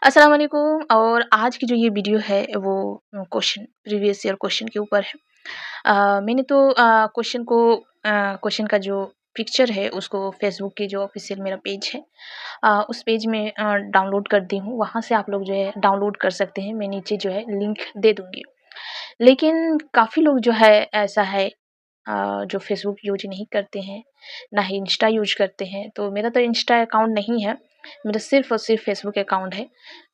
अस्सलाम वालेकुम। और आज की जो ये वीडियो है वो क्वेश्चन प्रीवियस ईयर क्वेश्चन के ऊपर है। मैंने तो क्वेश्चन का जो पिक्चर है उसको फेसबुक की जो ऑफिशियल मेरा पेज है उस पेज में डाउनलोड कर दी हूँ। वहाँ से आप लोग जो है डाउनलोड कर सकते हैं। मैं नीचे जो है लिंक दे दूँगी। लेकिन काफ़ी लोग जो है ऐसा है जो फ़ेसबुक यूज़ नहीं करते हैं, ना ही इंस्टा यूज़ करते हैं। तो मेरा तो इंस्टा अकाउंट नहीं है, मेरा सिर्फ़ और सिर्फ़ फ़ेसबुक अकाउंट है।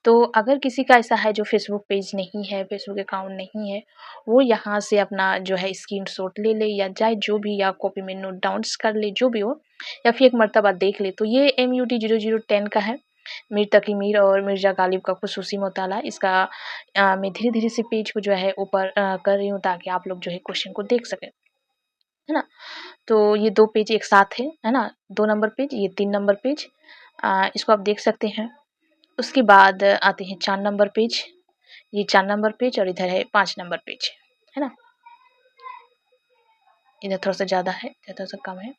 तो अगर किसी का ऐसा है जो फ़ेसबुक पेज नहीं है, फ़ेसबुक अकाउंट नहीं है, वो यहाँ से अपना जो है स्क्रीनशॉट ले ले या चाहे जो भी या कॉपी में नोट डाउन्स कर ले, जो भी हो या फिर एक मर्तबा देख ले। तो ये MUT 0010 का है, मीर तकी मीर और मिर्ज़ा गालिब का ख़ुसूसी मुताला। इसका मैं धीरे-धीरे से पेज को जो है ऊपर कर रही हूँ ताकि आप लोग जो है क्वेश्चन को देख सकें। है ना? तो ये 2 पेज एक साथ है ना? 2 नंबर पेज, ये 3 नंबर पेज इसको आप देख सकते हैं। उसके बाद आते हैं 4 नंबर पेज, ये 4 नंबर पेज और इधर है 5 नंबर पेज, है ना? इधर थोड़ा-सा ज़्यादा है, इधर थोड़ा-सा कम है,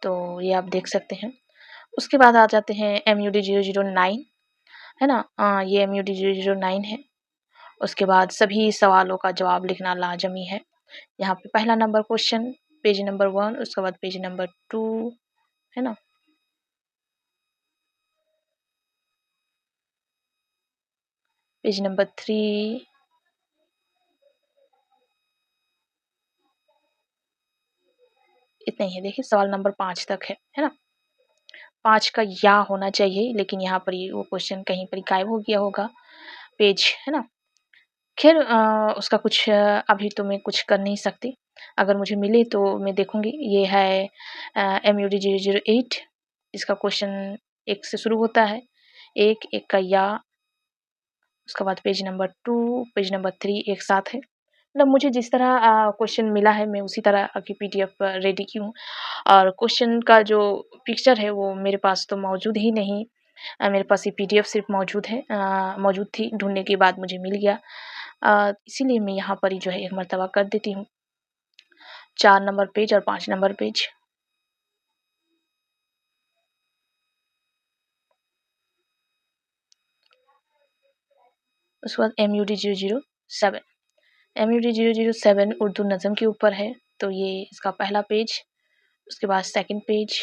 तो ये आप देख सकते हैं। उसके बाद आ जाते हैं MUD 009, है ना? ये MUD 009 है। उसके बाद सभी सवालों का जवाब लिखना लाज़मी है। यहाँ पे पहला नंबर क्वेश्चन, पेज नंबर 1, उसके बाद पेज नंबर 2, है ना? पेज नंबर 3, इतना ही है। देखिए सवाल नंबर 5 तक है ना? 5 का या होना चाहिए, लेकिन यहाँ पर ये वो क्वेश्चन कहीं पर गायब हो गया होगा पेज, है ना? ख़ैर उसका कुछ अभी तो मैं कुछ कर नहीं सकती। अगर मुझे मिले तो मैं देखूँगी। ये है MUD 008, इसका क्वेश्चन 1 से शुरू होता है। 1 का या, उसके बाद पेज नंबर 2, पेज नंबर 3 एक साथ है। मतलब मुझे जिस तरह क्वेश्चन मिला है मैं उसी तरह की PDF रेडी की हूँ। और क्वेश्चन का जो पिक्चर है वो मेरे पास तो मौजूद ही नहीं। मेरे पास ये PDF सिर्फ़ मौजूद थी, ढूँढने के बाद मुझे मिल गया। इसीलिए मैं यहाँ पर ही जो है एक मर्तबा कर देती हूँ। 4 नंबर पेज और 5 नंबर पेज। उसके बाद MUD 007, MUD 007 उर्दू नज़्म के ऊपर है, तो ये इसका पहला पेज, उसके बाद सेकंड पेज,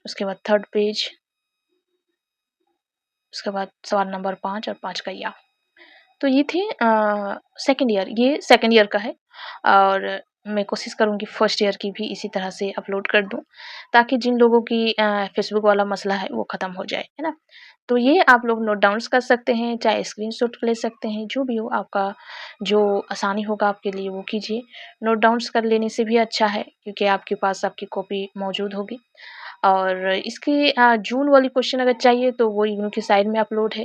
उसके बाद थर्ड पेज, उसके बाद सवाल नंबर 5 और 5 का या। तो ये थे सेकंड ईयर, ये सेकंड ईयर का है। और मैं कोशिश करूँगी फर्स्ट ईयर की भी इसी तरह से अपलोड कर दूँ, ताकि जिन लोगों की फेसबुक वाला मसला है वो ख़त्म हो जाए, है ना? तो ये आप लोग नोट डाउन्स कर सकते हैं, चाहे स्क्रीनशॉट ले सकते हैं, जो भी हो आपका जो आसानी होगा आपके लिए वो कीजिए। नोट डाउन्स कर लेने से भी अच्छा है क्योंकि आपके पास आपकी कॉपी मौजूद होगी। और इसकी जून वाली क्वेश्चन अगर चाहिए तो वो इग्नू की साइट में अपलोड है।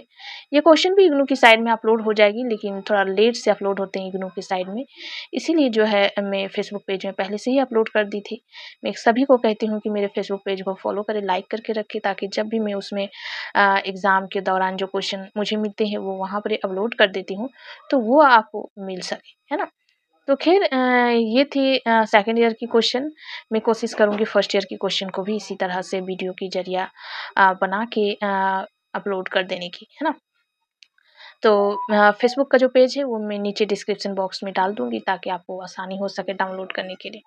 ये क्वेश्चन भी इग्नू की साइट में अपलोड हो जाएगी, लेकिन थोड़ा लेट से अपलोड होते हैं इग्नू की साइट में। इसीलिए जो है मैं फेसबुक पेज में पहले से ही अपलोड कर दी थी। मैं सभी को कहती हूँ कि मेरे फेसबुक पेज को फॉलो करें, लाइक करके रखें, ताकि जब भी मैं उसमें एग्ज़ाम के दौरान जो क्वेश्चन मुझे मिलते हैं वो वहाँ पर ही अपलोड कर देती हूँ, तो वो आपको मिल सके, है ना? तो ख़ैर ये थी सेकंड ईयर की क्वेश्चन। मैं कोशिश करूँगी फर्स्ट ईयर की क्वेश्चन को भी इसी तरह से वीडियो के ज़रिया बना के अपलोड कर देने की, है ना? तो फेसबुक का जो पेज है वो मैं नीचे डिस्क्रिप्शन बॉक्स में डाल दूँगी ताकि आपको आसानी हो सके डाउनलोड करने के लिए।